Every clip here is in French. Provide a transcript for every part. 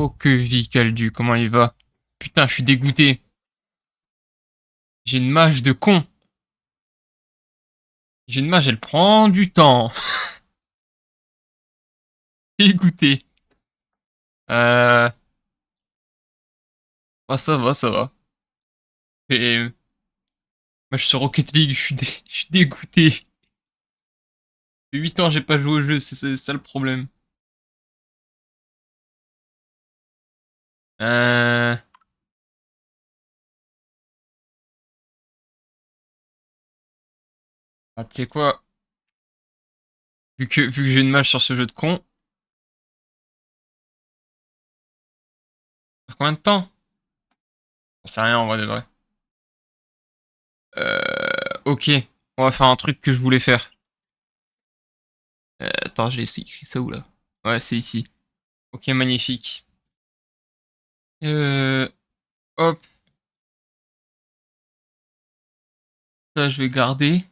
Oh que vie Caldu, comment il va? Putain, je suis dégoûté. J'ai une mage de con. J'ai une mage, elle prend du temps. Dégoûté. Euh... Ah, ça va, ça va. Et... Moi, je suis sur Rocket League, je suis dégoûté. Ça fait 8 ans, j'ai pas joué au jeu, c'est ça le problème. Euh... Ah, tu sais quoi? Vu que j'ai une mage sur ce jeu de con, ça fait combien de temps? Ça fait rien en vrai de vrai. Ok. On va faire un truc que je voulais faire. Attends, j'ai écrit ça où là? Ouais, c'est ici. Ok, magnifique. Euh... Hop, ça je vais garder.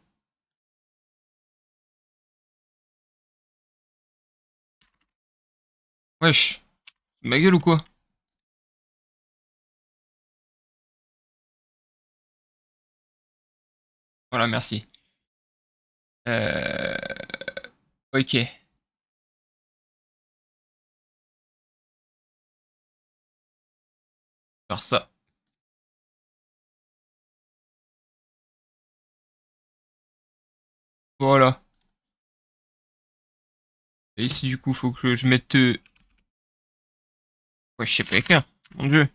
Wesh, ma gueule ou quoi? Voilà, merci. Euh... Ok, faire ça. Voilà. Et ici, du coup, faut que je mette... Ouais, je sais pas écrire. Mon dieu.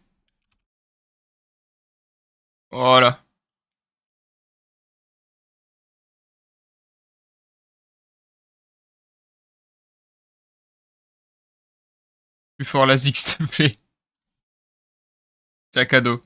Voilà. Plus fort la zig, s'il te plaît. C'est un cadeau.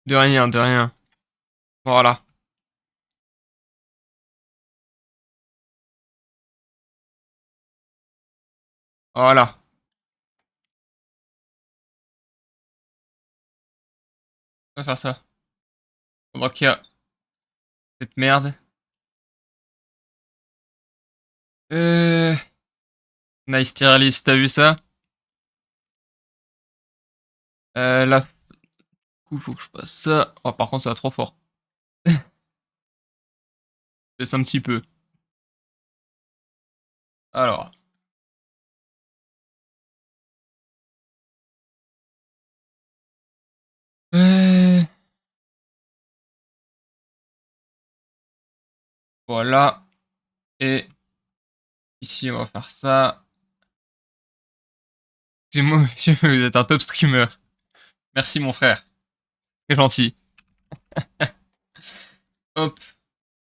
De rien, de rien. Voilà. Voilà. On va faire ça. Pendant qu'il y a cette merde. Euh... Nice tier list, t'as vu ça? Là, du coup, faut que je fasse ça. Oh, par contre, ça va trop fort. Je laisse un petit peu. Alors. Euh... Voilà. Et ici, on va faire ça. Excusez-moi, monsieur, vous êtes un top streamer. Merci, mon frère. Très gentil. Hop.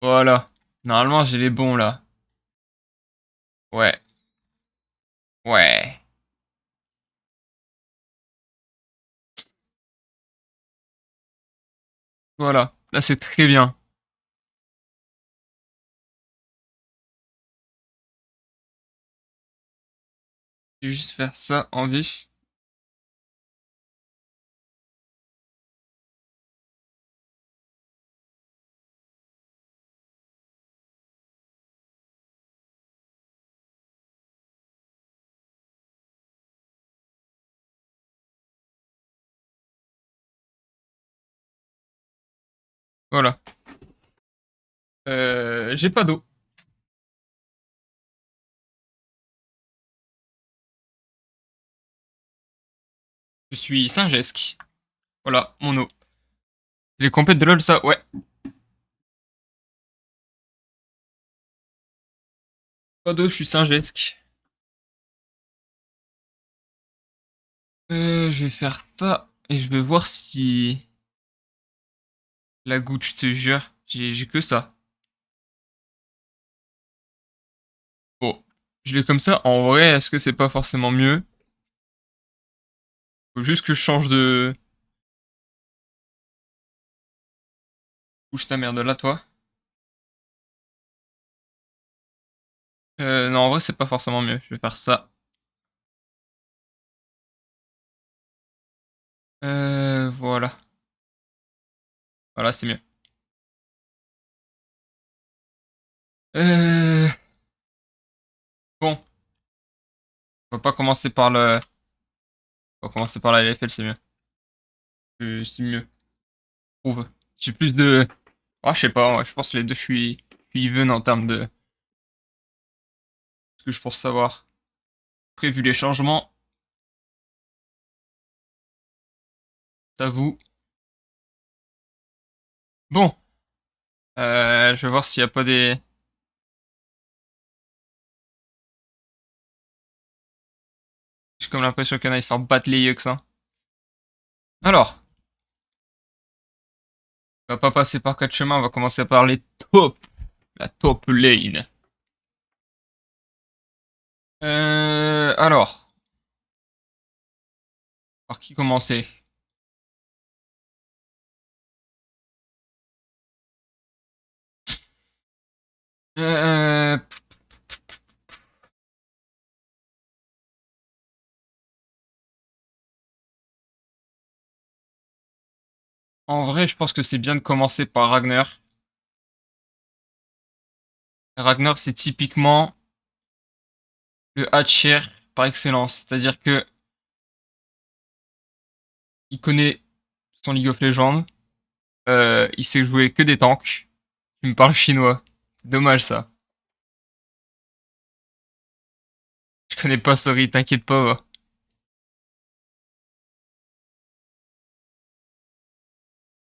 Voilà. Normalement, j'ai les bons, là. Ouais. Ouais. Voilà. Là, c'est très bien. Je vais juste faire ça en vif. Voilà. J'ai pas d'eau. Je suis Saint-Gesque. Voilà, mon eau. C'est les compètes de LoL, ça? Ouais. Pas d'eau, je suis Saint-Gesque. Je vais faire ça. Et je vais voir si... La goutte, je te jure. J'ai que ça. Bon. Je l'ai comme ça. En vrai, est-ce que c'est pas forcément mieux? Faut juste que je change de... Bouge ta merde là, toi. Non, en vrai, c'est pas forcément mieux. Je vais faire ça. Voilà. Voilà, c'est mieux. Euh... Bon, on va pas commencer par le... On va commencer par la LFL, c'est mieux. C'est mieux, je trouve. J'ai plus de... Ah, je sais pas, ouais, je pense que les deux, je suis even en termes de ce que je pense savoir. Après, vu les changements, t'avoue. Bon, je vais voir s'il y a pas des... J'ai comme l'impression qu'il y en a, ils s'en battent les yeux que ça. Alors, on va pas passer par quatre chemins, on va commencer par les top. La top lane. Alors, par qui commencer? Euh, En vrai, je pense que c'est bien de commencer par Ragnar. Ragnar, c'est typiquement le Hatcher par excellence. C'est-à-dire que il connaît son League of Legends. Il sait jouer que des tanks. Tu me parles chinois. C'est dommage ça. Je connais pas, sorry, t'inquiète pas. Va.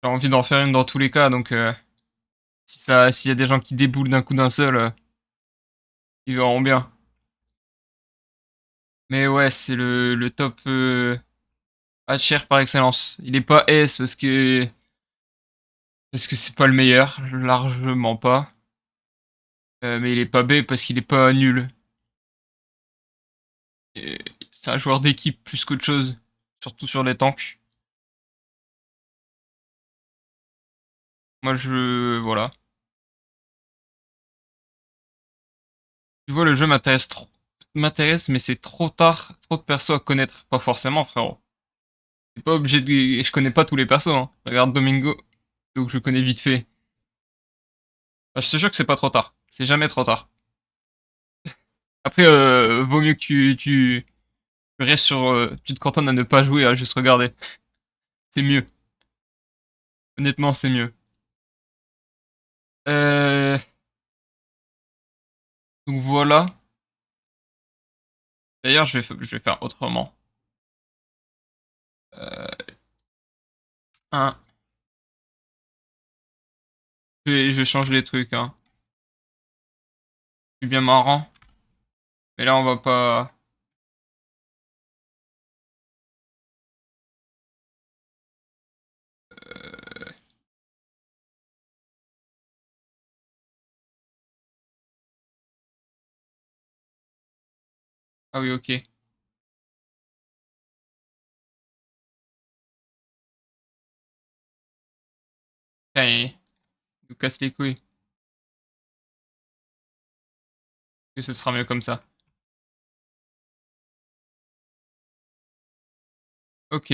J'ai envie d'en faire une dans tous les cas, donc si ça, s'il y a des gens qui déboulent d'un coup d'un seul, ils verront bien. Mais ouais, c'est le top Hatcher par excellence. Il est pas S parce que c'est pas le meilleur, largement pas. Mais il est pas B parce qu'il est pas nul. Et c'est un joueur d'équipe plus qu'autre chose, surtout sur les tanks. Moi je voilà. Tu vois, le jeu m'intéresse, mais c'est trop tard, trop de persos à connaître. Pas forcément, frérot. T'es pas obligé de... Et je connais pas tous les persos, hein. Regarde Domingo, donc je connais vite fait. Bah, je te jure que c'est pas trop tard. C'est jamais trop tard. Après, vaut mieux que tu restes sur... tu te cantonnes à ne pas jouer, à juste regarder. C'est mieux. Honnêtement, c'est mieux. Euh... Donc voilà. D'ailleurs, je vais faire autrement. Euh... Un. Je change les trucs, hein. C'est bien marrant. Mais là, on va pas... Ah oui, ok. Putain, il nous casse les couilles. Que ce sera mieux comme ça. Ok.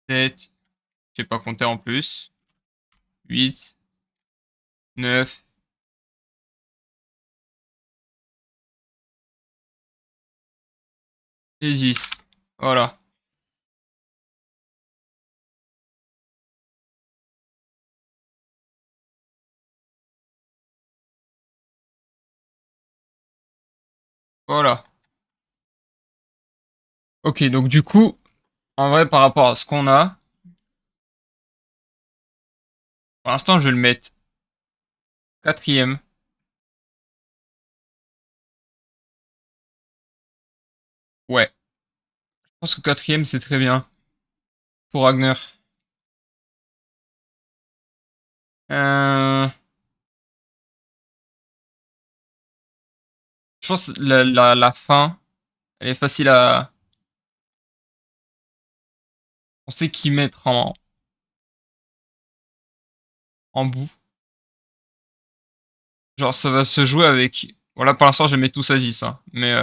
7. J'ai pas compté en plus. 8. 9. Et 10. Voilà. Voilà. Ok, donc du coup, en vrai, par rapport à ce qu'on a, pour l'instant, je vais le mettre quatrième. Ouais. Je pense que quatrième, c'est très bien pour Ragnar. Euh, je pense que la fin, elle est facile à... On sait qui mettre en bout. Genre, ça va se jouer avec Voilà, pour l'instant, je mets tous Agis, hein. Mais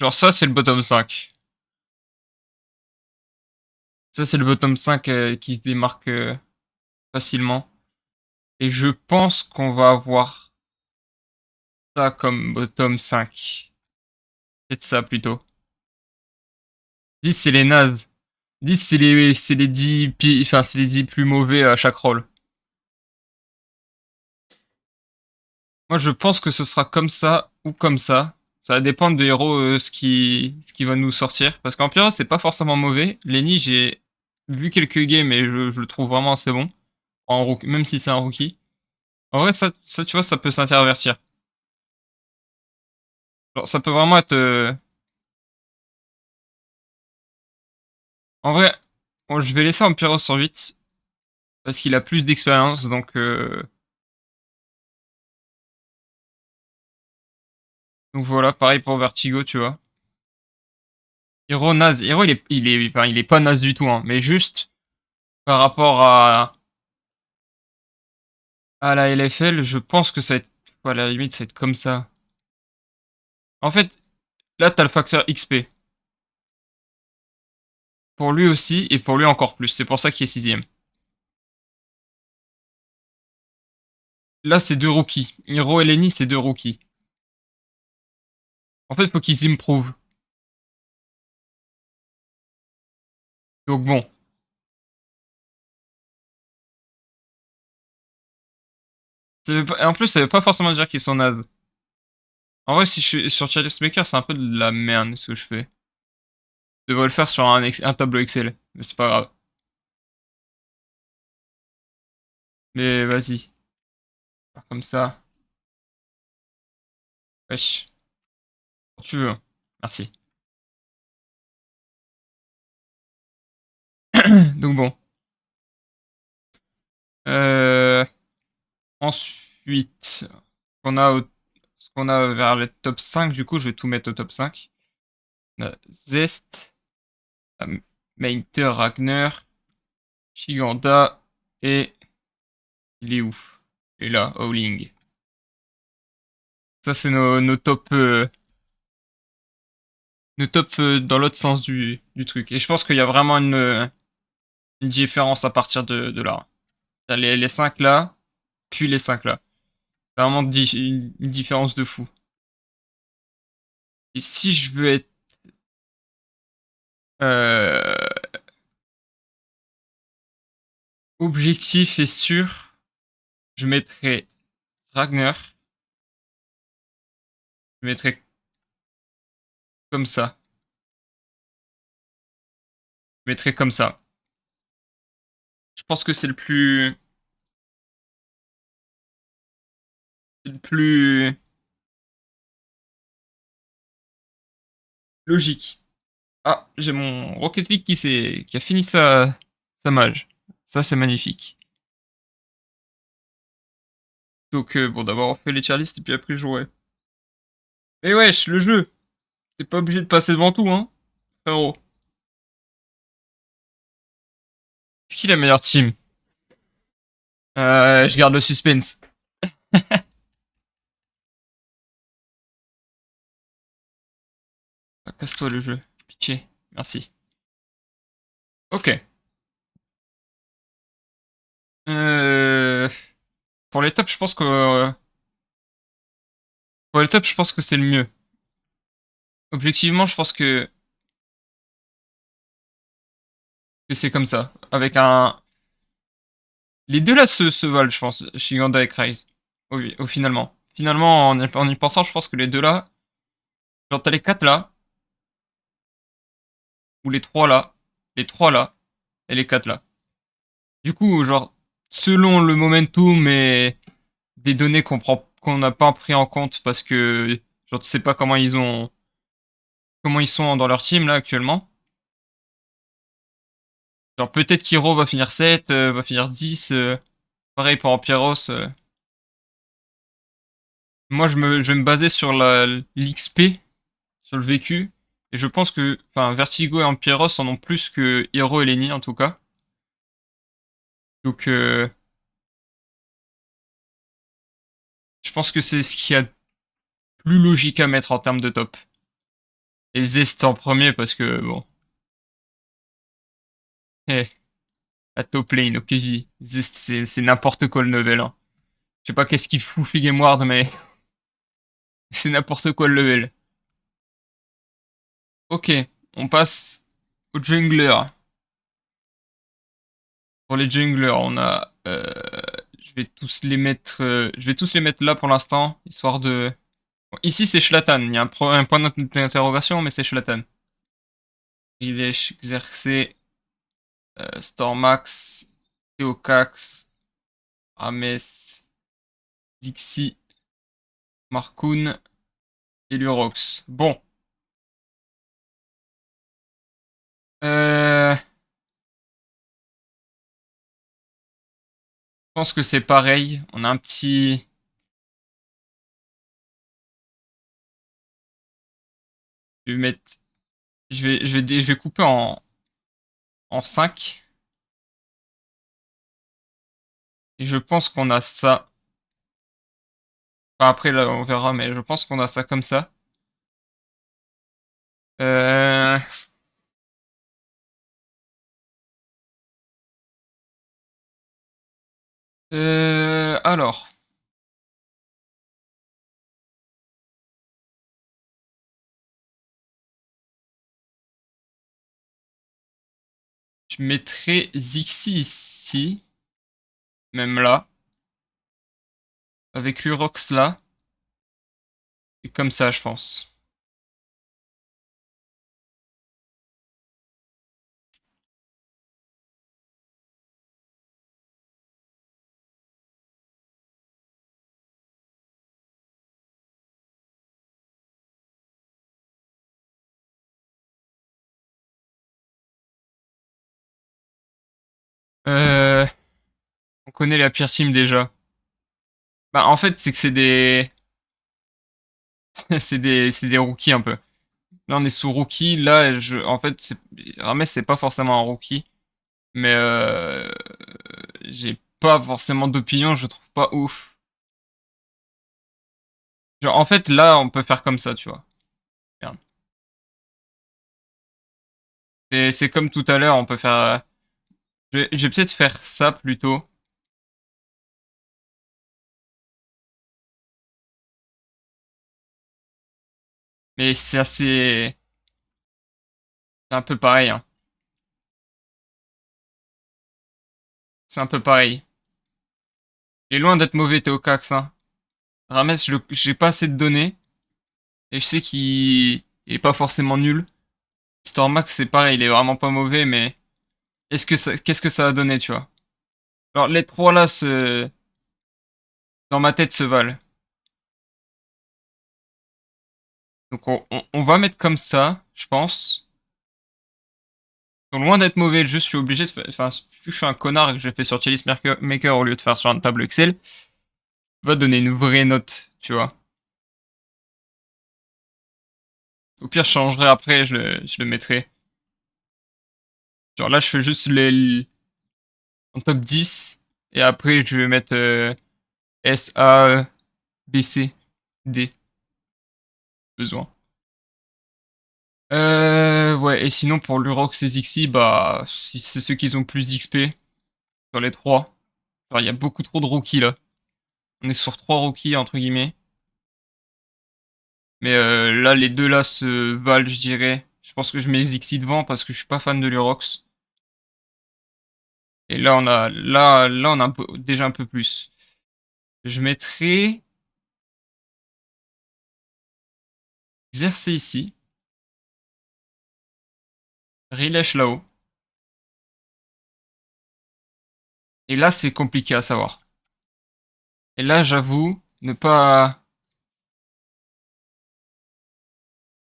genre ça, c'est le bottom 5. Ça, c'est le bottom 5 qui se démarque facilement. Et je pense qu'on va avoir ça comme bottom 5. Peut-être ça plutôt. 10, c'est les nazes. 10, c'est les 10 enfin, c'est les 10 plus mauvais à chaque rôle. Moi, je pense que ce sera comme ça ou comme ça. Ça va dépendre de héros ce qui va nous sortir. Parce qu'Empyros, c'est pas forcément mauvais. Lenny, j'ai vu quelques games et je le trouve vraiment assez bon. Même si c'est un rookie. En vrai, ça, tu vois, ça peut s'intervertir. Genre, ça peut vraiment être... En vrai, bon, je vais laisser Empyros sur 8. Parce qu'il a plus d'expérience. Donc voilà, pareil pour Vertigo, tu vois. Hero naze. Hero, enfin, il est pas naze du tout, hein. Mais juste, par rapport à la LFL, je pense que ça va être... À la limite, ça va être comme ça. En fait, là, t'as le facteur XP. Pour lui aussi, et pour lui encore plus. C'est pour ça qu'il est sixième. Là, c'est deux rookies. Hero et Lenny, c'est deux rookies. En fait, faut qu'ils impruvent. Donc bon. En plus, ça veut pas forcément dire qu'ils sont nazes. En vrai, si je suis sur Chalice Maker, c'est un peu de la merde ce que je fais. Je devrais le faire sur un tableau Excel. Mais c'est pas grave. Mais vas-y. Faire comme ça. Wesh. Quand tu veux. Merci. Donc bon. Euh, Ensuite, ce qu'on a vers le top 5, du coup, je vais tout mettre au top 5. On a Zest, Meinter, Ragnar, Shiganda et il est où? Il est là, Howling. Ça, c'est nos top dans l'autre sens du truc. Et je pense qu'il y a vraiment une différence à partir de là. T'as les 5 là, puis les 5 là. C'est vraiment une différence de fou. Et si je veux être euh, objectif et sûr, je mettrais Ragnar. Je mettrais comme ça. Je mettrais comme ça. Je pense que c'est le plus logique. Ah, j'ai mon Rocket League qui a fini sa mage. Ça, c'est magnifique. Donc, bon, d'abord, on fait les tier lists et puis après, je jouerai. Mais wesh, le jeu! T'es pas obligé de passer devant tout, hein, frérot. C'est qui la meilleure team? Je garde le suspense. Ah, casse-toi le jeu. Pitié. Merci. Ok. Euh... Pour les tops, je pense que... Pour les tops, je pense que c'est le mieux. Objectivement, je pense que c'est comme ça. Avec un... Les deux là se valent, je pense. Shiganda et Kryze. Finalement. Finalement, en y pensant, je pense que les deux là... Genre, t'as les quatre là. Ou les trois là. Les trois là. Et les quatre là. Du coup, genre... Selon le momentum et des données qu'on n'a pas pris en compte parce que... Genre, tu sais pas comment ils sont dans leur team là actuellement. Genre peut-être qu'Hiro va finir 7, va finir 10. Pareil pour Empyros. Moi je vais me baser sur l'XP, sur le vécu. Et je pense que enfin, Vertigo et Empyros en ont plus que Hiro et Lenny en tout cas. Donc, je pense que c'est ce qu'il y a de plus logique à mettre en termes de top. Et Zest en premier parce que, bon. Eh, la top lane, ok, Zest, c'est n'importe quoi le level, hein. Je sais pas qu'est-ce qu'il fout chez Gameward, mais c'est n'importe quoi le level. Ok, on passe au jungler. Pour les junglers, on a... je vais tous les mettre... je vais tous les mettre là pour l'instant, histoire de... Bon, ici, c'est Shlatan. Il y a un point d'interrogation, mais c'est Shlatan. Rivesh, Xerxes, Stormax, Theocax, Ames, Dixie, Markoon et Lurox. Bon. Je pense que c'est pareil. On a un petit... Je vais mettre... je vais couper en 5. Et je pense qu'on a ça. Enfin, après, là, on verra, mais je pense qu'on a ça comme ça. Euh... Alors, je mettrais Zixi ici, même là, avec Lurox là, et comme ça, je pense. Euh... On connaît la pire team déjà. Bah, en fait, c'est que c'est des... c'est des rookies un peu. Là, on est sous rookie. Là, en fait, Rames, c'est pas forcément un rookie. Mais j'ai pas forcément d'opinion, je trouve pas ouf. Genre, en fait, là, on peut faire comme ça, tu vois. Merde. C'est comme tout à l'heure, on peut faire... je vais peut-être faire ça plutôt. Mais c'est assez... C'est un peu pareil, hein. C'est un peu pareil. Il est loin d'être mauvais, Théocax, hein. Rames, j'ai pas assez de données. Et je sais qu'il est pas forcément nul. Stormax, c'est pareil, il est vraiment pas mauvais, mais... Qu'est-ce que ça a donné, tu vois? Alors, les trois là, dans ma tête, se valent. Donc, on va mettre comme ça, je pense. Ils sont loin d'être mauvais, juste je suis obligé de faire... Enfin, vu que je suis un connard et que je fais sur Chalice Maker au lieu de faire sur un tableau Excel, va donner une vraie note, tu vois. Au pire, je changerai après, je le mettrai. Genre là, je fais juste en top 10. Et après, je vais mettre S, A, B, C, D. Besoin. Ouais, et sinon pour l'Urox et Zixi, bah, si c'est ceux qui ont plus d'XP sur les trois. Genre, il y a beaucoup trop de rookies là. On est sur trois rookies, entre guillemets. Mais là, les deux là se valent, je dirais. Je pense que je mets Zixi devant parce que je suis pas fan de l'Urox. Et là, on a déjà un peu plus. Je mettrais Xerxes ici. Rilesh là-haut. Et là, c'est compliqué à savoir. Et là, j'avoue, ne pas...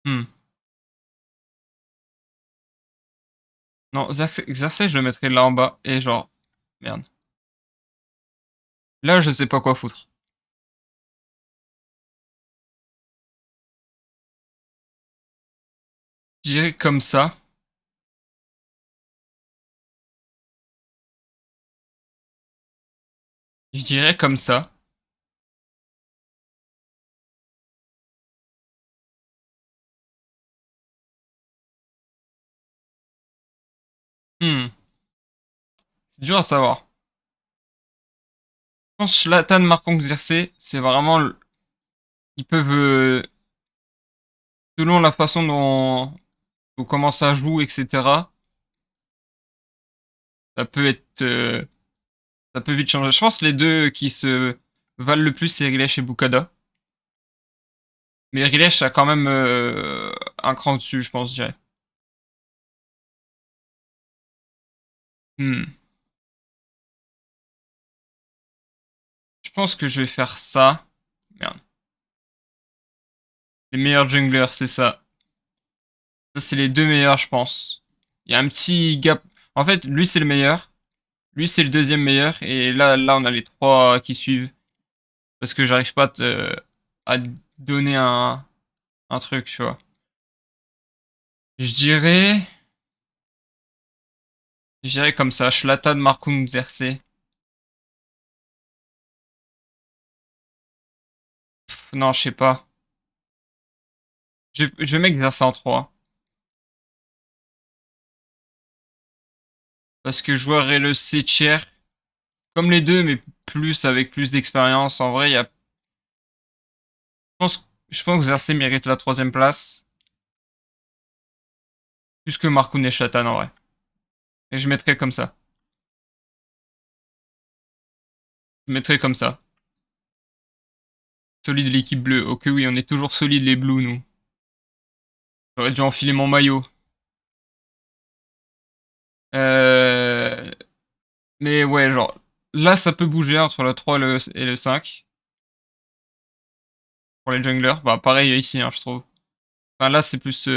Hmm. Non, Xerxes, je le mettrais là en bas. Et genre... Merde. Là, je sais pas quoi foutre. Je dirais comme ça. Je dirais comme ça. Hmm, c'est dur à savoir. Je pense que Zlatan, Marc Xerxes, c'est vraiment... Ils peuvent, selon la façon dont comment ça joue, etc., ça peut être... ça peut vite changer. Je pense que les deux qui se valent le plus, c'est Rilesh et Bukada. Mais Rilesh a quand même un cran dessus, je pense, je dirais. Hmm. Je pense que je vais faire ça. Merde. Les meilleurs junglers, c'est ça. Ça, c'est les deux meilleurs, je pense. Il y a un petit gap. En fait, lui, c'est le meilleur. Lui, c'est le deuxième meilleur. Et là, on a les trois qui suivent. Parce que j'arrive pas à donner un truc, tu vois. Je dirais... Je dirais comme ça. Zlatan, Markoum, Xerxes. Non, je sais pas. Je vais mettre Xerxes en 3. Parce que joueur et le C tier. Comme les deux, mais plus avec plus d'expérience. En vrai, il y a... Je pense que Xerxes mérite la troisième place. Plus que Markoum et Zlatan, en vrai. Et je mettrais comme ça. Je mettrais comme ça. Solide l'équipe bleue. Ok, oui, on est toujours solide les blues, nous. J'aurais dû enfiler mon maillot. Euh... Mais ouais, genre, là, ça peut bouger entre le 3 et le 5. Pour les junglers. Bah, pareil ici, hein, je trouve. Enfin, là, c'est plus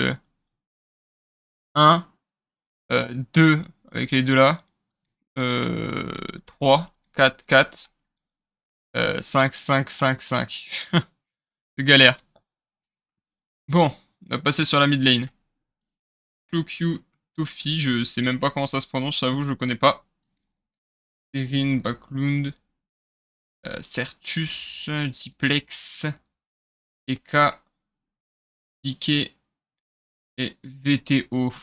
1, 2, avec les deux là. 3, 4, 4, 5, 5, 5, 5. De galère. Bon, on va passer sur la mid lane. Klokyu Tofi, je sais même pas comment ça se prononce, j'avoue, je connais pas. Erin, Backlund, Certus, Diplex, Eka, Dike et VTO.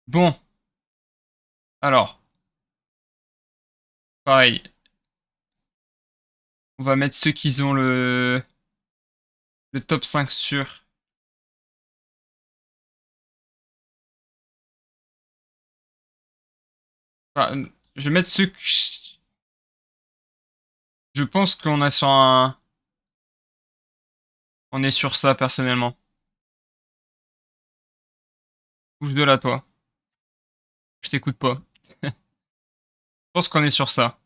Bon, alors, pareil. On va mettre ceux qui ont le top 5 sur. Enfin, je vais mettre ceux que je pense qu'on a sur un. On est sur ça personnellement. Bouge de là, toi. Je t'écoute pas. Je pense qu'on est sur ça.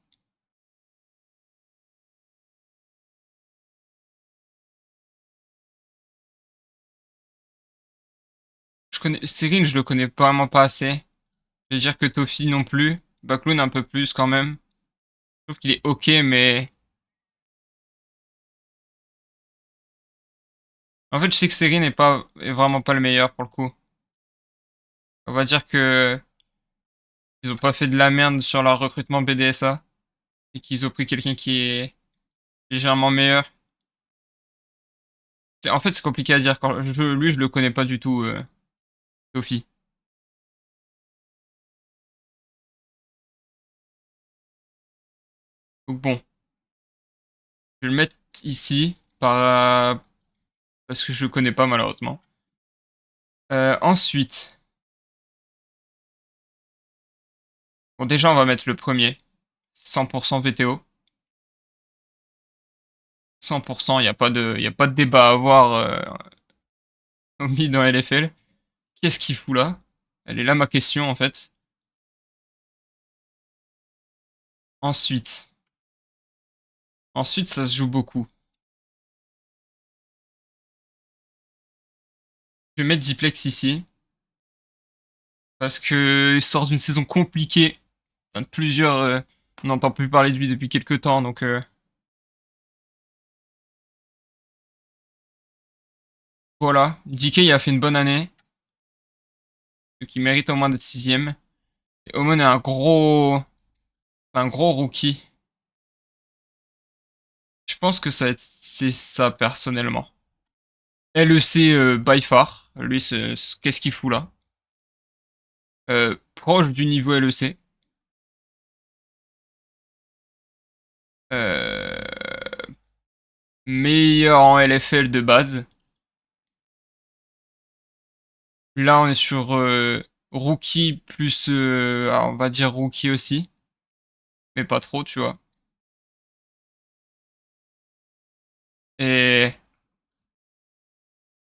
Je connais. Cyril, je le connais vraiment pas assez. Je vais dire que Tofi non plus. Bacloun un peu plus quand même. Je trouve qu'il est ok, mais. En fait, je sais que Cyril est vraiment pas le meilleur pour le coup. On va dire que ils ont pas fait de la merde sur leur recrutement BDSA et qu'ils ont pris quelqu'un qui est légèrement meilleur. En fait, c'est compliqué à dire. Lui, je le connais pas du tout, Sophie. Donc bon, je vais le mettre ici parce que je le connais pas malheureusement. Ensuite, bon déjà on va mettre le premier, 100% VTO. 100%, y a pas de débat à avoir au milieu dans LFL. Qu'est-ce qu'il fout là? Elle est là ma question en fait. Ensuite, ensuite ça se joue beaucoup. Je vais mettre Diplex ici parce que il sort d'une saison compliquée. Enfin, de plusieurs, on n'entend plus parler de lui depuis quelques temps donc voilà. DK a fait une bonne année, donc il mérite au moins d'être sixième. Et Omen est un gros. Un gros rookie. Je pense que c'est ça personnellement. LEC by far. Lui, qu'est-ce qu'il fout là? Proche du niveau LEC. Euh, Meilleur en LFL de base. Là, on est sur rookie plus, on va dire rookie aussi, mais pas trop, tu vois. Et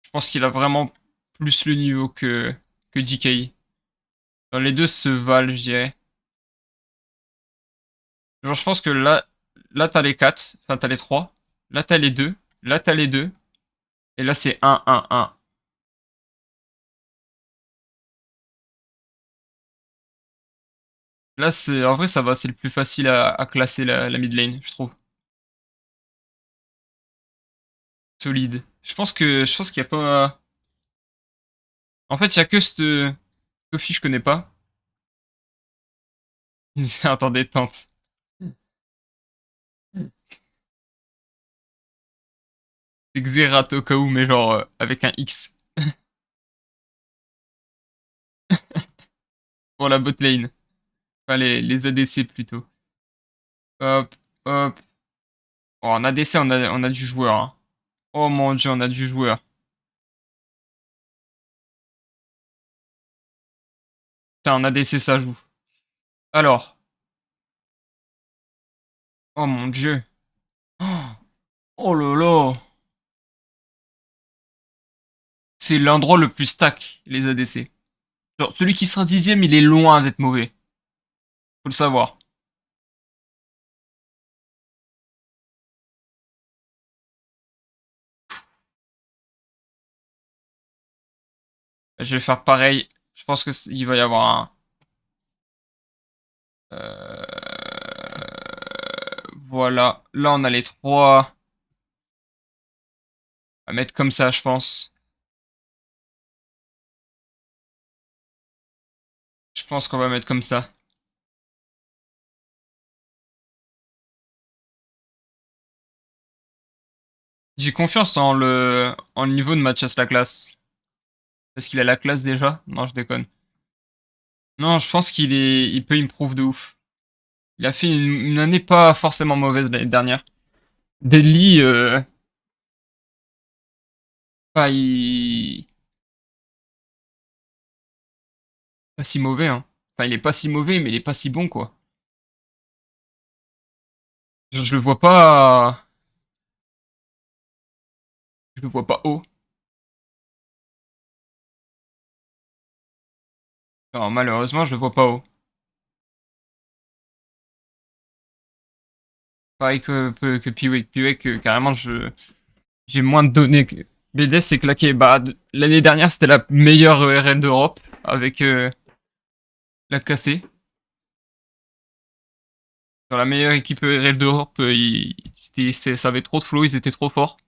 je pense qu'il a vraiment plus le niveau que DKI. Dans les deux se valent, je dirais. Genre, je pense que là t'as les 4, enfin t'as les 3. Là t'as les 2. Là t'as les 2. Et là c'est 1-1-1. Là c'est, en vrai ça va, c'est le plus facile à classer la mid lane, je trouve. Solide. Je pense qu'il y a pas. En fait, il y a que cette Sophie, je connais pas. Attendez, tente. C'est Xerath au cas où, mais genre avec un X. Pour la bot lane. Enfin, les ADC plutôt. Hop, hop. Oh, en ADC, on a du joueur, hein. Oh mon dieu, on a du joueur. Putain, en ADC, ça joue. Alors. Oh mon dieu. Oh là là. C'est l'endroit le plus stack, les ADC. Genre, celui qui sera 10ème, il est loin d'être mauvais. Faut le savoir. Je vais faire pareil. Je pense que il va y avoir un. Voilà. Là, on a les trois. On va mettre comme ça, je pense. Je pense qu'on va mettre comme ça. J'ai confiance en le niveau de Mathias Laclasse. Est-ce qu'il a la classe déjà? Non, je déconne. Non, je pense il peut improve de ouf. Il a fait une année pas forcément mauvaise l'année dernière. Deadly, pas, pas si mauvais, hein. Enfin, il est pas si mauvais, mais il est pas si bon, quoi. Je le vois pas, je le vois pas haut. Alors, malheureusement, je le vois pas haut. Pareil que Piwek. Piwek, carrément, j'ai moins de données que BDS s'est claqué. Bah, l'année dernière, c'était la meilleure ERL d'Europe avec la KC. Dans la meilleure équipe ERL d'Europe, ça avait trop de flow, ils étaient trop forts.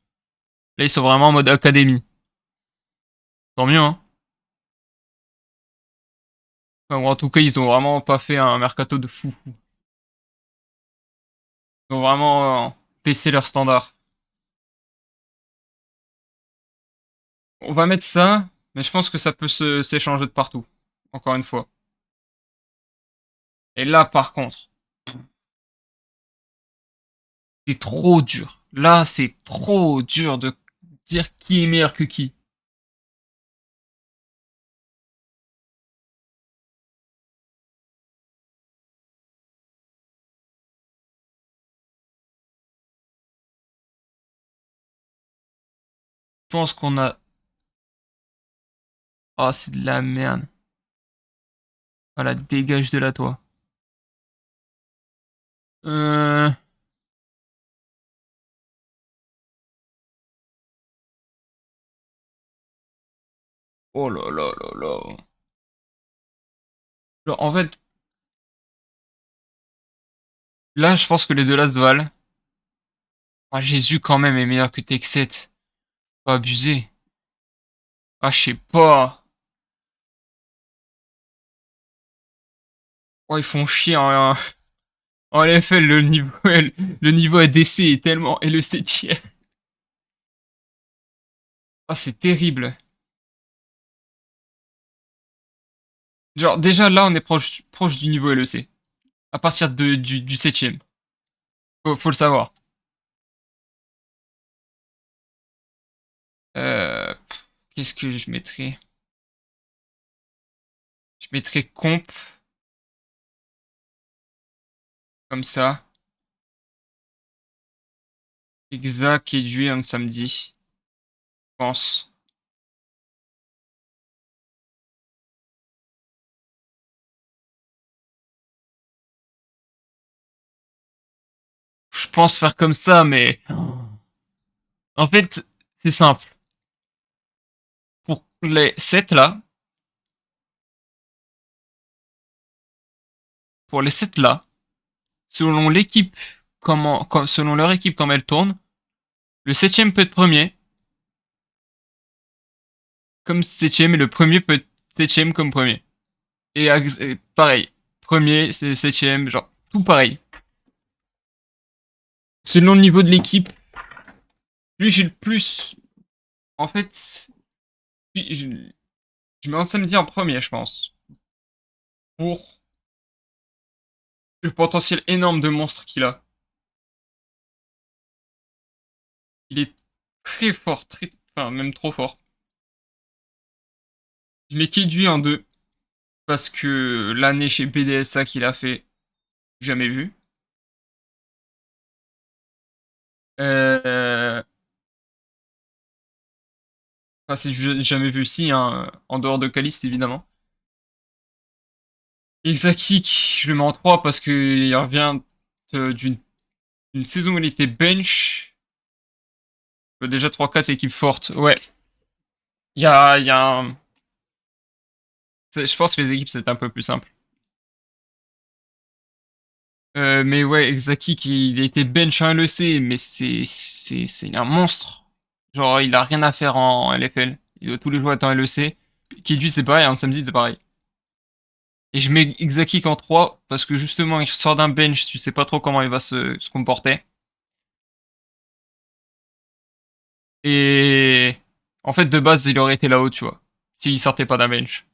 Là, ils sont vraiment en mode académie. Tant mieux, hein. Enfin, ou en tout cas, ils ont vraiment pas fait un mercato de fou. Ils ont vraiment baissé leur standard. On va mettre ça, mais je pense que ça peut s'échanger de partout. Encore une fois. Et là, par contre, c'est trop dur. Là, c'est trop dur de dire qui est meilleur que qui. Je pense qu'on a... Oh, c'est de la merde. Voilà, dégage de là, toi. Euh... Oh là là là là. Genre, en fait, là, je pense que les deux là se valent. Ah, Jésus, quand même, est meilleur que Texet. Pas abusé. Ah, je sais pas. Oh, ils font chier, hein. En LFL, le niveau ADC est tellement... Et le septième. Oh, c'est terrible. Genre, déjà, là, on est proche du niveau LEC. À partir du septième. Faut le savoir. Qu'est-ce que je mettrais? Je mettrais comp, comme ça. Exact, et un samedi. Je pense. Je pense faire comme ça, mais... En fait, c'est simple. Pour les 7 là, pour les 7 là, selon l'équipe, selon leur équipe, comment elle tourne, le septième peut être premier, comme septième, et le premier peut être septième comme premier. Et pareil, premier, c'est septième, genre, tout pareil. Selon le niveau de l'équipe, lui j'ai le plus... En fait, je mets un samedi en premier, je pense. Pour le potentiel énorme de monstre qu'il a. Il est très fort, enfin même trop fort. Je mets Kidui en 2 parce que l'année chez BDSA qu'il a fait, jamais vu. Euh... Enfin, c'est jamais vu si, hein, en dehors de Caliste évidemment. Exakik, je le mets en 3 parce qu'il revient d'une saison où il était bench. Déjà 3-4 équipes fortes, ouais. Il y a un... Je pense que les équipes c'est un peu plus simple. Mais ouais, Exaki, il a été bench en LEC, mais c'est un monstre. Genre, il a rien à faire en LFL. Il doit tous les jouer être en LEC. Kidju, c'est pareil, en samedi, c'est pareil. Et je mets Exaki en 3 parce que justement, il sort d'un bench, tu sais pas trop comment il va se comporter. Et en fait, de base, il aurait été là-haut, tu vois, s'il sortait pas d'un bench.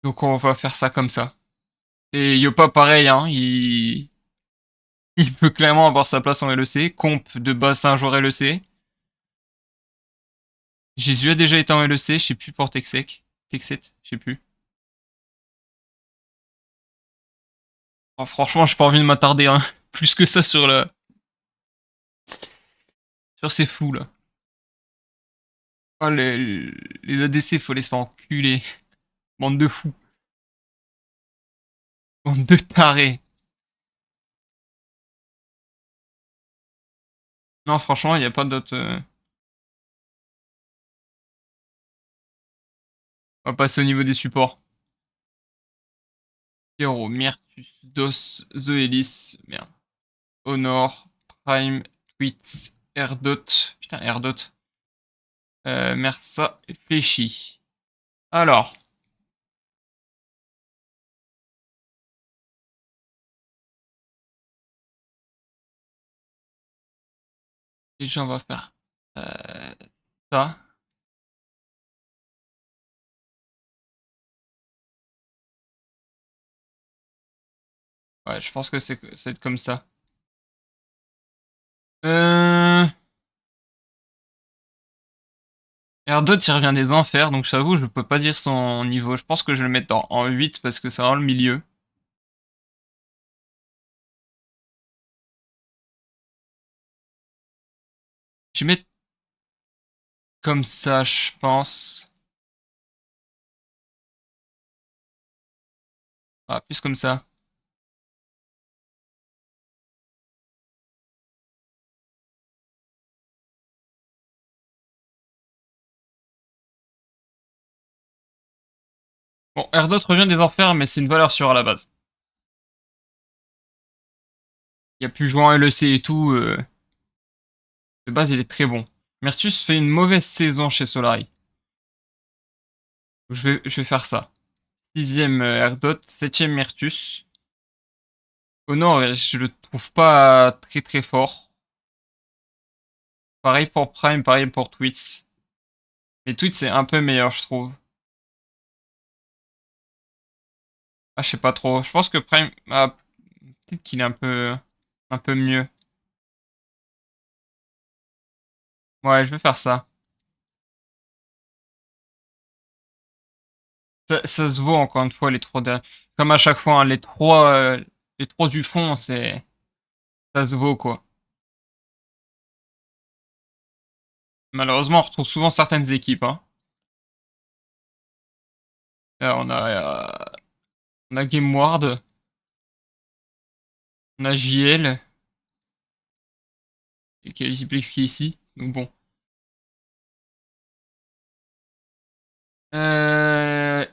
Donc, on va faire ça comme ça. Et Yopa, pareil, hein, il peut clairement avoir sa place en LEC. Comp de base, c'est un joueur LEC. Jésus a déjà été en LEC, je sais plus pour Texec. Texet, je sais plus. Oh, franchement, j'ai pas envie de m'attarder hein, plus que ça sur ces fous là. Oh, les ADC, faut les se faire enculer. Bande de fous. Bande de tarés. Non, franchement, y a pas d'autre. On va passer au niveau des supports. Hero, Myrtus, DOS, Zoelis, merde. Honor, Prime, Twitch, Erdot. Putain, Erdot. Mersa et Fléchi. Alors, déjà, on va faire ça. Ouais, je pense que ça va être comme ça. Euh... R2 il revient des enfers, donc j'avoue, je peux pas dire son niveau. Je pense que je vais le mettre en 8 parce que c'est vraiment le milieu. Je vais mettre comme ça, je pense. Ah, plus comme ça. Bon, R2 revient des enfers, mais c'est une valeur sûre à la base. Il a pu jouer en LEC et tout. De base, il est très bon. Myrtus fait une mauvaise saison chez Solari. Je vais faire ça. 6e Erdot, 7e Myrtus. Honor, je le trouve pas très très fort. Pareil pour Prime, pareil pour Twitch. Et Twitch c'est un peu meilleur, je trouve. Ah, je sais pas trop. Je pense que Prime, ah, peut-être qu'il est un peu mieux. Ouais, je vais faire ça. Ça se vaut encore une fois les trois derniers. Comme à chaque fois, hein, les trois du fond, ça se vaut quoi. Malheureusement, on retrouve souvent certaines équipes. Hein. Là, on a GameWard, on a JL, et Caliplex qui est ici. Donc bon.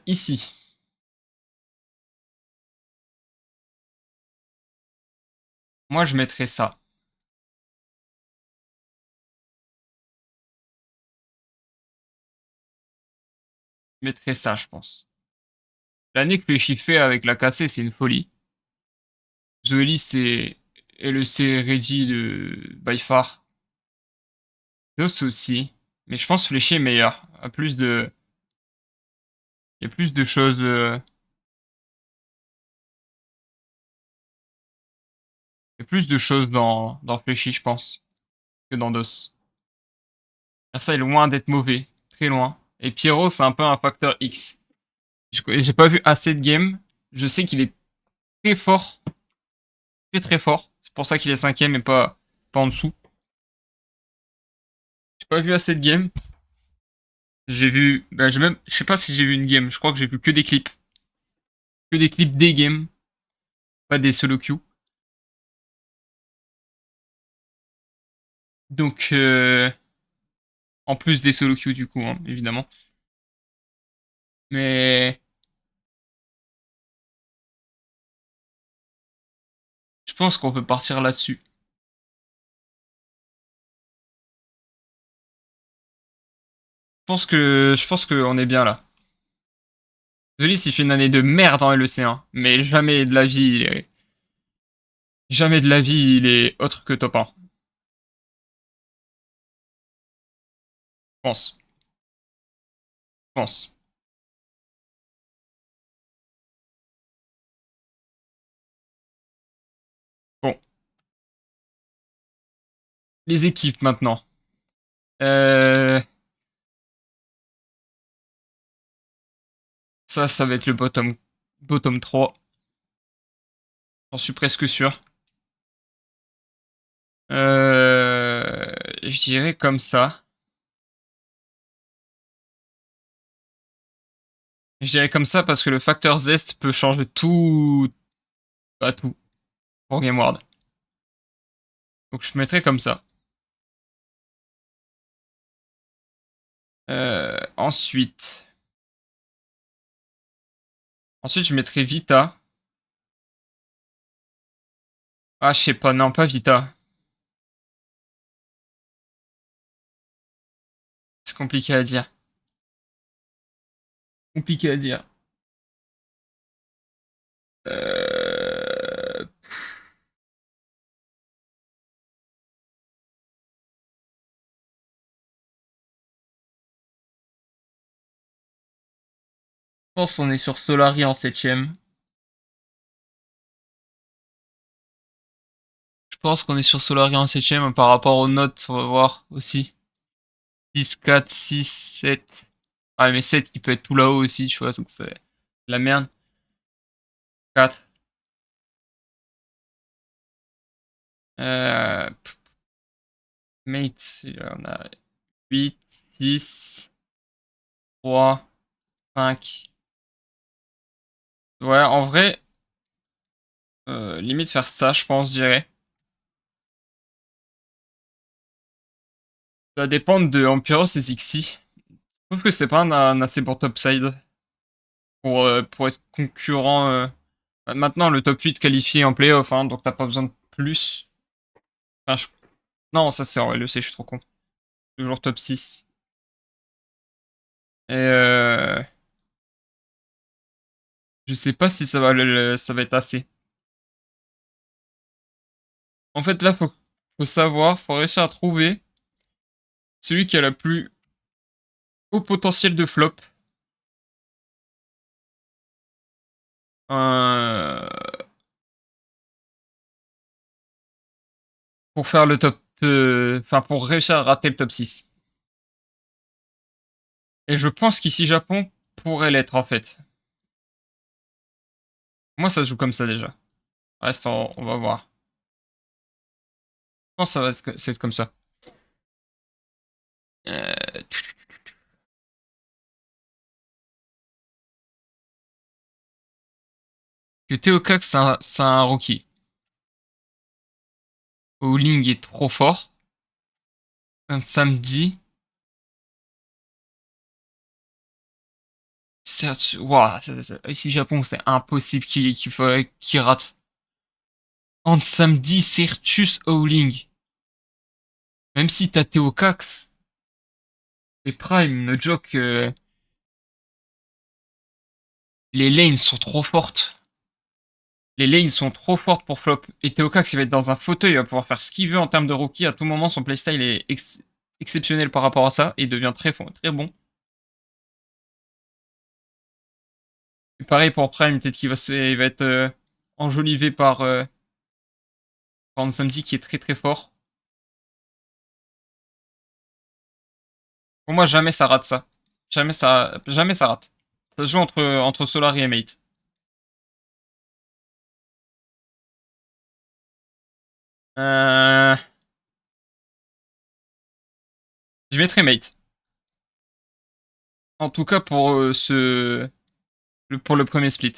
Ici, moi je mettrais ça. Je mettrais ça, je pense. L'année que Fléchi fait avec la cassée, c'est une folie. Zoli, c'est LEC ready de by far. Dos aussi. Mais je pense Fléchi est meilleur. Il y a plus de choses. Il y a plus de choses dans Fléchi, je pense, que dans Dos. Ça est loin d'être mauvais. Très loin. Et Pierrot, c'est un peu un facteur X. J'ai pas vu assez de games. Je sais qu'il est très fort. Très très fort. C'est pour ça qu'il est cinquième et pas en dessous. J'ai pas vu assez de games. J'ai vu. Bah, je sais pas si j'ai vu une game. Je crois que j'ai vu que des clips. Que des clips des games. Pas des solo queues. Donc, en plus des solo queues du coup, hein, évidemment. Mais je pense qu'on peut partir là-dessus. Je pense qu'on est bien là. Zolis, il fait une année de merde en LEC1, mais jamais de la vie, il est autre que top 1. Je pense. Je pense. Bon. Les équipes maintenant. Euh, ça va être le bottom 3. J'en suis presque sûr. Je dirais comme ça. Je dirais comme ça parce que le facteur zest peut changer tout, pas tout, pour GameWard. Donc je mettrais comme ça. Ensuite. Ensuite, je mettrais Vita. Ah, je sais pas, non, pas Vita. C'est compliqué à dire. Compliqué à dire. Je pense qu'on est sur Solari en septième. Je pense qu'on est sur Solari en septième par rapport aux notes, on va voir aussi. 6, 4, 6, 7. Ah, mais 7, il peut être tout là-haut aussi, tu vois, donc c'est la merde. 4. Euh, Mate, on a 8, 6, 3, 5. Ouais, en vrai, limite faire ça, je pense, je dirais. Ça va dépendre de Ampiros et Zixi. Je trouve que c'est pas un assez bon topside pour être concurrent. Maintenant, le top 8 qualifié en playoff, hein, donc t'as pas besoin de plus. Enfin, non, ça c'est en LEC, je suis trop con. Toujours top 6. Et Je sais pas si ça va être assez. En fait, là, faut savoir, faut réussir à trouver celui qui a la plus haut potentiel de flop. Euh, pour faire le top. Enfin, pour réussir à rater le top 6. Et je pense qu'ici, Japon pourrait l'être, en fait. Moi, ça se joue comme ça déjà. Reste, on va voir. Je pense que ça va être comme ça. Euh, que Théocax, c'est un rookie. Howling est trop fort. Un samedi. Ouah, ici, Japon, c'est impossible qu'il rate. En samedi, Sertus Howling. Même si t'as Théocax et Prime, no joke, les lanes sont trop fortes. Les lanes sont trop fortes pour flop. Et Théocax, il va être dans un fauteuil, il va pouvoir faire ce qu'il veut en termes de rookie. À tout moment, son playstyle est exceptionnel par rapport à ça et devient très bon. Et pareil pour Prime, peut-être il va être enjolivé par Samzi qui est très fort. Pour moi, jamais ça rate ça. Jamais ça rate. Ça se joue entre Solari et Mate. Euh, je mettrai Mate. En tout cas pour pour le premier split.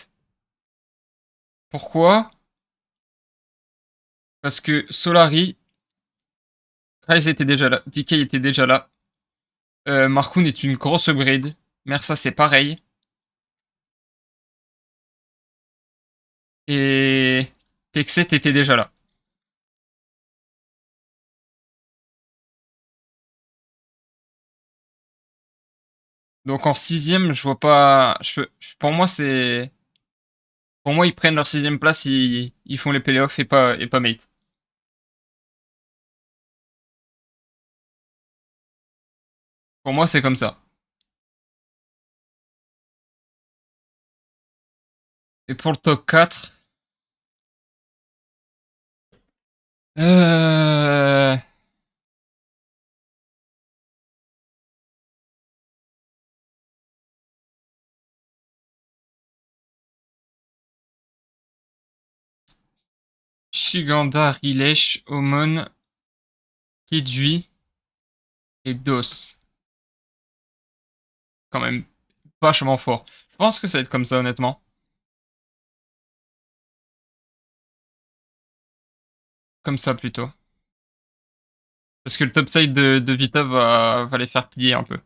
Pourquoi? Parce que Solari, Ryze était déjà là, DK était déjà là. Markoon est une grosse upgrade. Mersa c'est pareil. Et Texet était déjà là. Donc en sixième, je vois pas. Pour moi, c'est. Pour moi, ils prennent leur sixième place, ils font les playoffs et pas Mate. Pour moi, c'est comme ça. Et pour le top 4, euh... Shiganda, Rilesh, Omon, Kidui et Dos. Quand même vachement fort. Je pense que ça va être comme ça, honnêtement. Comme ça, plutôt. Parce que le topside de Vita va les faire plier un peu.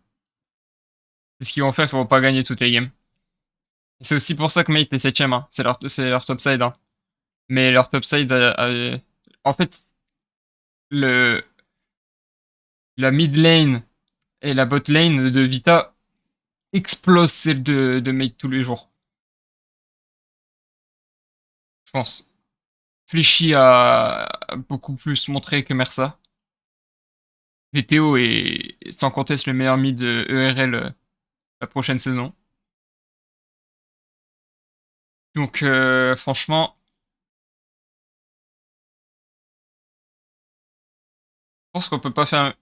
C'est ce qu'ils vont faire qu'ils vont pas gagner toutes les games. C'est aussi pour ça que Mate est 7ème, hein. C'est leur topside, hein. Mais leur topside en fait, le, la mid lane et la bot lane de Vita explosent celle de Mate tous les jours. Je pense. Fléchi a beaucoup plus montré que Mersa. VTO est sans conteste le meilleur mid ERL la prochaine saison. Donc franchement, je pense qu'on peut pas faire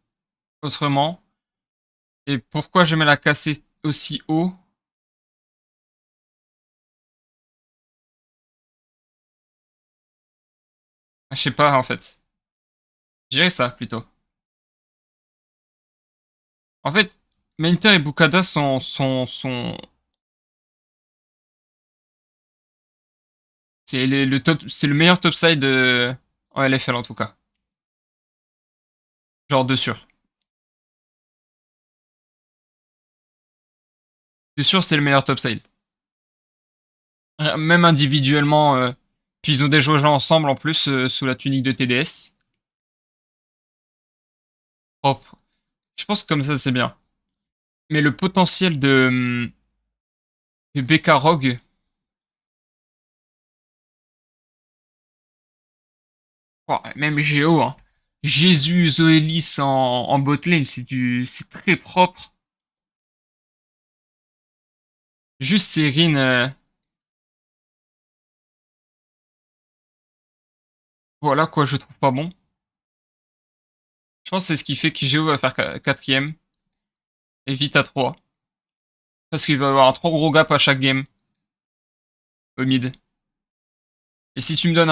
autrement. Et pourquoi je mets la casser aussi haut? Je sais pas en fait. Je dirais ça plutôt. En fait, Mainter et Bukada c'est le top, c'est le meilleur topside en LFL en tout cas. Genre de sûr. De sûr, c'est le meilleur topside. Même individuellement, puis ils ont des joueurs ensemble en plus sous la tunique de TDS. Propre. Je pense que comme ça c'est bien. Mais le potentiel de BK Rogue Oh, même Géo, hein. Jésus, Zoélis en botlane, c'est très propre. Juste Serine, voilà quoi, je trouve pas bon. Je pense que c'est ce qui fait que Géo va faire quatrième et vite à 3. Parce qu'il va y avoir un trop gros gap à chaque game au mid. Et si tu me donnes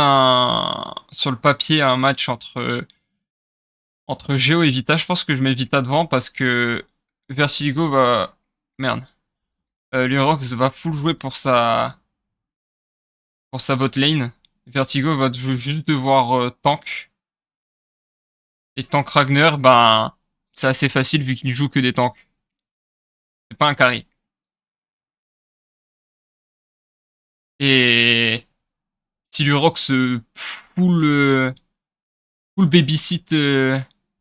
sur le papier un match entre Géo et Vita, je pense que je mets Vita devant parce que Vertigo va, merde, Lurox va full jouer pour sa bot lane. Vertigo va juste devoir tank. Et tank Ragnar, ben, c'est assez facile vu qu'il ne joue que des tanks. C'est pas un carry. Et si Lurox full babysit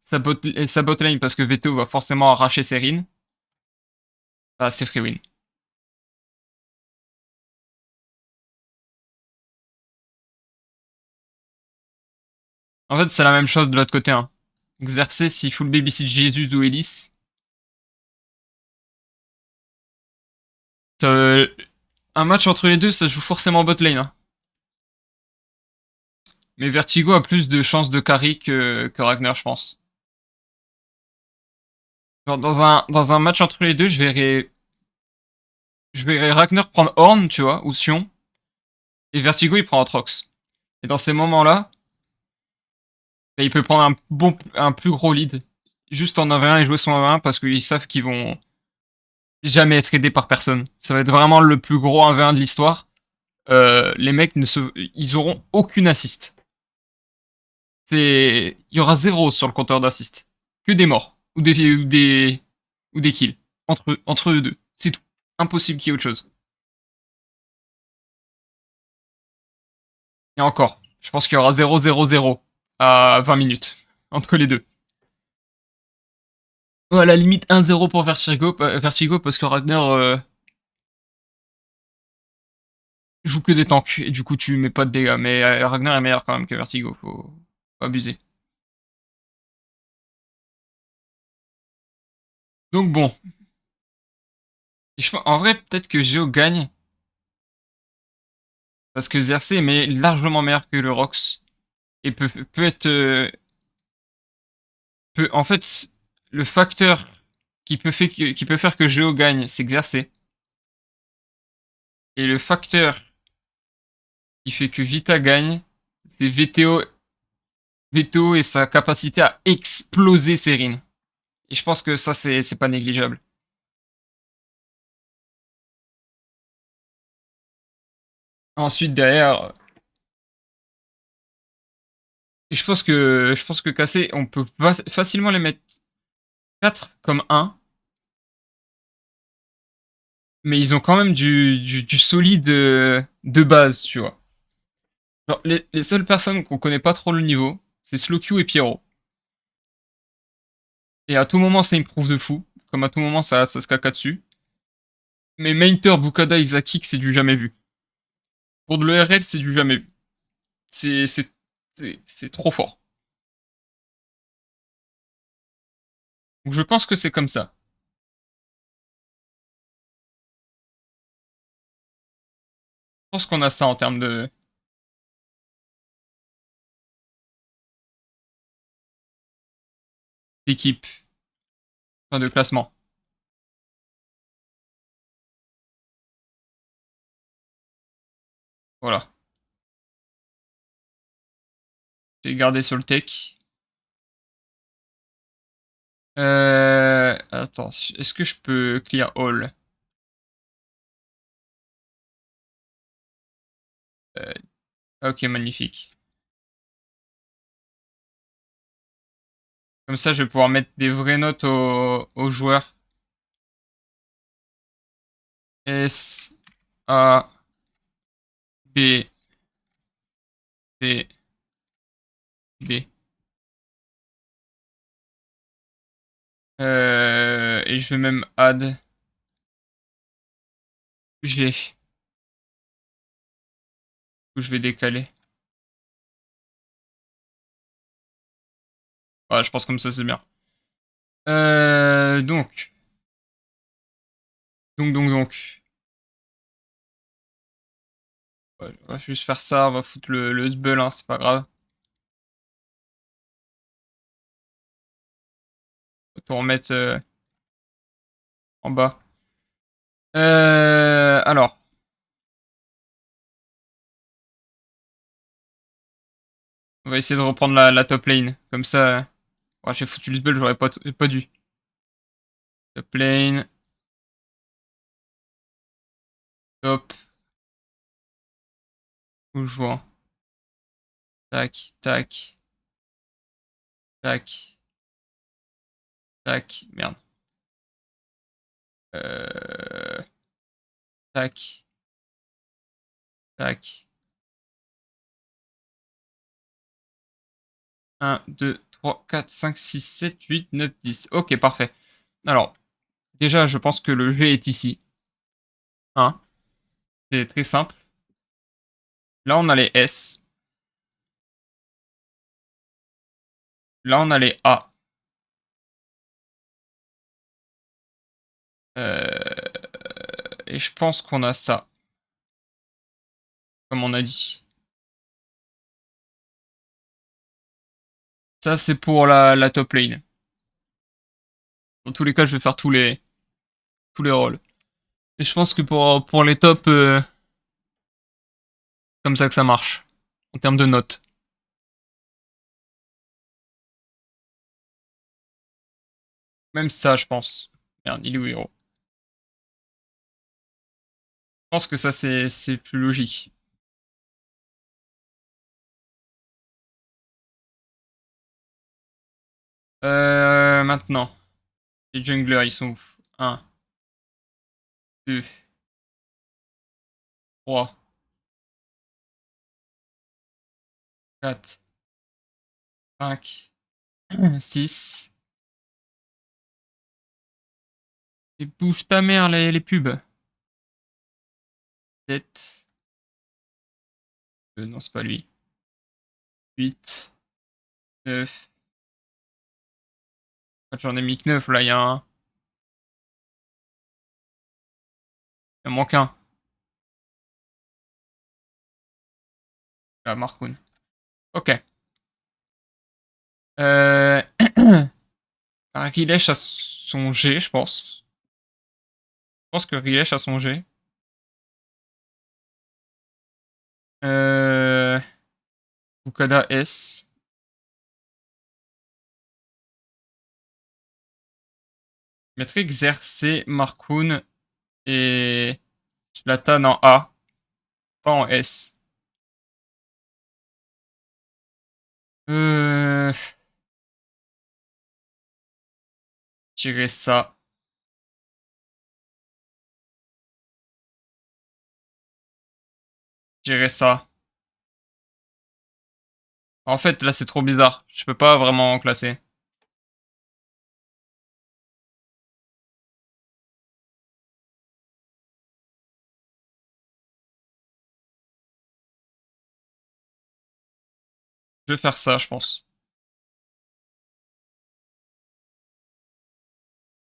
sa bot lane parce que Veto va forcément arracher ses runes, bah c'est free win. En fait, c'est la même chose de l'autre côté. Hein. Xerxes, s'il full babysit Jésus ou Elise, euh, un match entre les deux, ça se joue forcément bot lane. Hein. Mais Vertigo a plus de chances de carry que Ragnar, je pense. Genre, dans un match entre les deux, je verrais Ragnar prendre Horn, tu vois, ou Sion, et Vertigo il prend Atrox. Et dans ces moments-là, bah, il peut prendre un plus gros lead, juste en 1v1 et jouer son 1v1 parce qu'ils savent qu'ils vont jamais être aidés par personne. Ça va être vraiment le plus gros 1v1 de l'histoire. Les mecs ils auront aucune assist. Il y aura zéro sur le compteur d'assist. Que des morts. Ou des kills. Entre eux deux. C'est tout. Impossible qu'il y ait autre chose. Et encore. Je pense qu'il y aura 0-0-0 à 20 minutes. Entre les deux. Ou à la limite 1-0 pour Vertigo parce que Ragnar joue que des tanks. Et du coup, tu mets pas de dégâts. Mais Ragnar est meilleur quand même que Vertigo. Faut pas abuser. Donc bon. En vrai, peut-être que Geo gagne. Parce que Xerxes est largement meilleur que le Rox. Et peut être. En fait, le facteur qui peut faire que Geo gagne, c'est Xerxes. Et le facteur qui fait que Vita gagne, c'est Veto et sa capacité à exploser Serine. Et je pense que ça, c'est pas négligeable. Ensuite, derrière, je pense que Cassé, on peut facilement les mettre 4 comme un, mais ils ont quand même du solide de base, tu vois. Genre, les seules personnes qu'on connaît pas trop le niveau, c'est Slowq et Pierrot. Et à tout moment, ça improve de fou. Comme à tout moment, ça se caca dessus. Mais Mainter, Bukada, Exakik, c'est du jamais vu. Pour de l'ERL, c'est du jamais vu. C'est trop fort. Donc je pense que c'est comme ça. Je pense qu'on a ça en termes d'équipe, enfin de classement. Voilà. J'ai gardé sur le tech. Attends, est-ce que je peux clear all? Euh, ok, magnifique. Comme ça, je vais pouvoir mettre des vraies notes aux joueurs. S, A, B, C, B. Et je vais même add G. Où je vais décaler. Ouais, je pense comme ça, c'est bien. Donc. Donc. Ouais, on va juste faire ça, on va foutre le sbul, hein, c'est pas grave. On va tout remettre en bas. Alors. On va essayer de reprendre la top lane. Comme ça. Ouais, j'ai foutu le sbul, j'aurais pas dû. Top lane. Top. Où je vois. Tac, tac, tac, tac. Merde. Euh... Tac, tac. 1, 2, 3, 4, 5, 6, 7, 8, 9, 10. Ok, parfait. Alors, déjà, je pense que le G est ici. Hein, c'est très simple. Là, on a les S. Là, on a les A. Et je pense qu'on a ça, comme on a dit. Ça, c'est pour la top lane. Dans tous les cas, je vais faire tous les rôles. Et je pense que pour les tops, comme ça que ça marche. En termes de notes. Même ça, je pense. Merde, il est où, héros? Je pense que ça, c'est plus logique. Maintenant. Les junglers, ils sont ouf. 1, 2, 3, 4, 5, 6. Et bouge ta mère, les pubs. 7. Non, c'est pas lui. 8, 9. J'en ai mis que 9, là, il en manque un. Ah, Marcoun. Ok. Euh... Rilesh a son G, je pense. Je pense que Rilesh a son G. Euh... Bukada S. Je mettrais Xerxes, Marcoun et Zlatan en A, pas en S. Euh... Je dirais ça. Je dirais ça. En fait, là, c'est trop bizarre. Je peux pas vraiment classer. Je vais faire ça, je pense.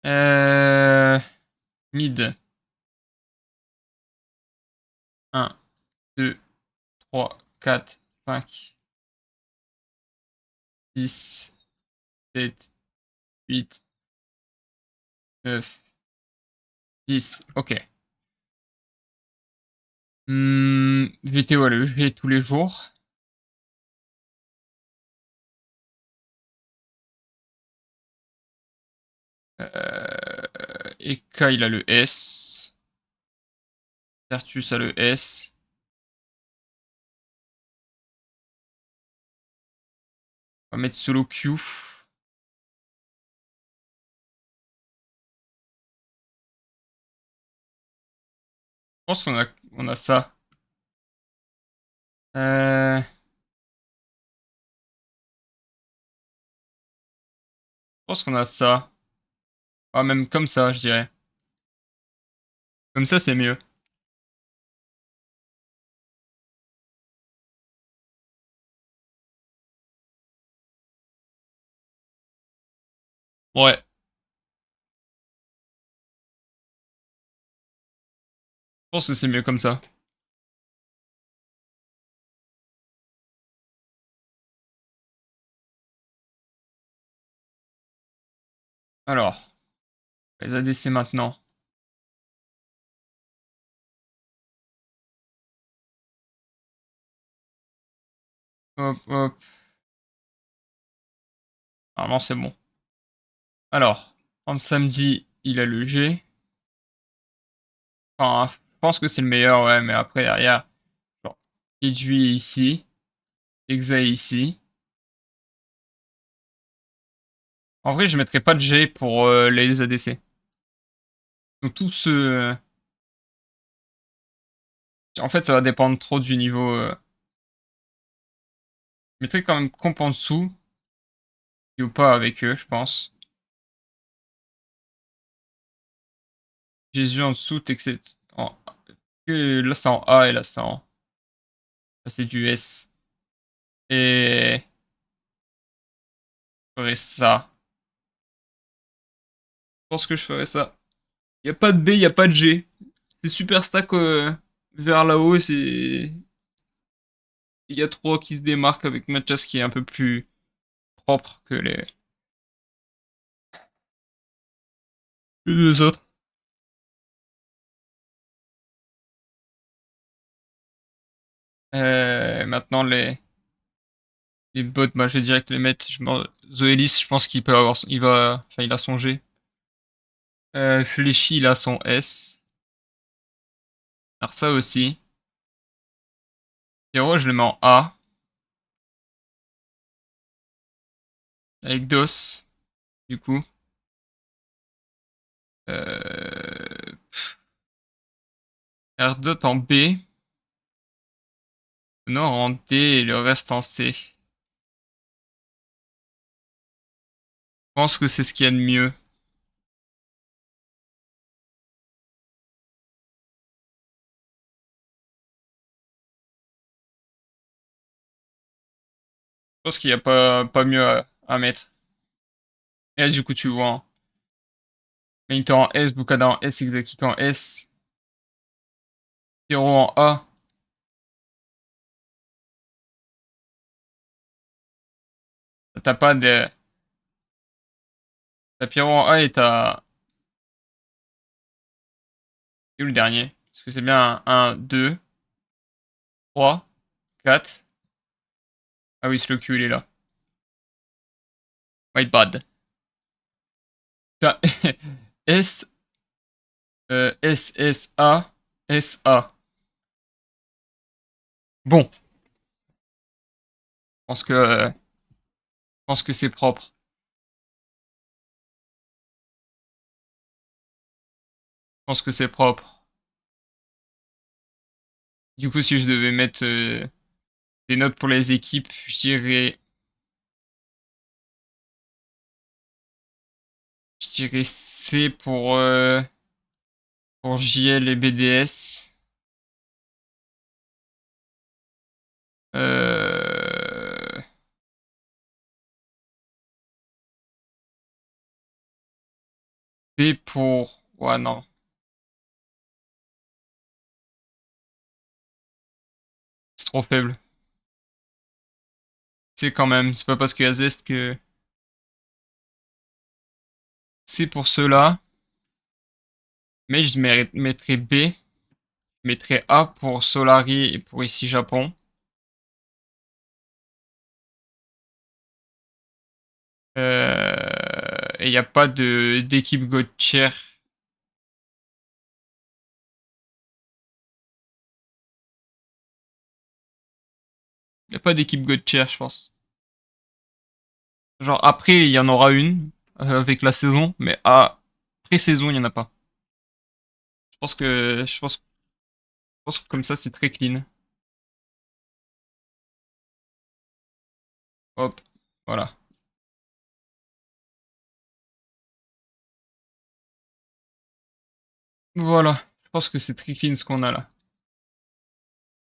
Euh... Mid. 1, 2, 3, 4, 5, 6, 7, 8, 9, 10. Ok. VT, ouais, le G tous les jours. Eka, il a le S. Tertus a le S. On va mettre solo Q. Je pense qu'on a ça. Je pense qu'on a ça. Ah, même comme ça, je dirais. Comme ça, c'est mieux. Ouais. Je pense que c'est mieux comme ça. Alors, les ADC maintenant. Hop, hop. Normalement, c'est bon. Alors, en samedi, il a le G. Enfin, je pense que c'est le meilleur, ouais, mais après, derrière, genre, Kidui est ici, Exa est ici. En vrai, je mettrais pas de G pour les ADC. Donc, tout ce... En fait, ça va dépendre trop du niveau. Je mettrais quand même comp en dessous, ou pas avec eux, je pense. Jésus en dessous, Texet en... Là, c'est en A et là, c'est en... Là, c'est du S. Et... Je ferais ça. Je pense que je ferais ça. Y a pas de B, y a pas de G. C'est super stack vers là-haut et c'est... Il y a trois qui se démarquent avec Mathias qui est un peu plus propre que les deux autres. Maintenant, les bots, bah, je vais direct les mettre. Zoélis, je pense qu'il peut avoir... Il va... Enfin, il a son G. Fléchi, il a son S. Alors ça aussi. Hero, je le mets en A. Avec DOS, du coup. Euh... Erdot en B. Nord en D et le reste en C. Je pense que c'est ce qu'il y a de mieux. Je pense qu'il n'y a pas mieux à mettre. Et là, du coup, tu vois, hein. Monitor en S, Bukada en S, Exakik en S, Hero en A. T'as pas de... T'as Pyro en A et t'as... Et où le dernier? Parce que c'est bien un 2, 3, 4. Ah oui, Slow Q, il est là. My bad. T'as S, S, S, A, S, A. Bon, je pense que c'est propre. Je pense que c'est propre. Du coup, si je devais mettre des notes pour les équipes, je dirais C pour JL et BDS. Euh, B pour... Ouais, non. C'est trop faible. C quand même. C'est pas parce qu'il y a Zest que... C pour ceux-là. Mais mettrais B. Je mettrais A pour Solari et pour ici Japon. Et il n'y a pas d'équipe God Tier. Il n'y a pas d'équipe God Tier, je pense. Genre après, il y en aura une avec la saison, mais à pré-saison, il n'y en a pas. Je pense que comme ça, c'est très clean. Hop, voilà. Voilà, je pense que c'est très clean ce qu'on a là.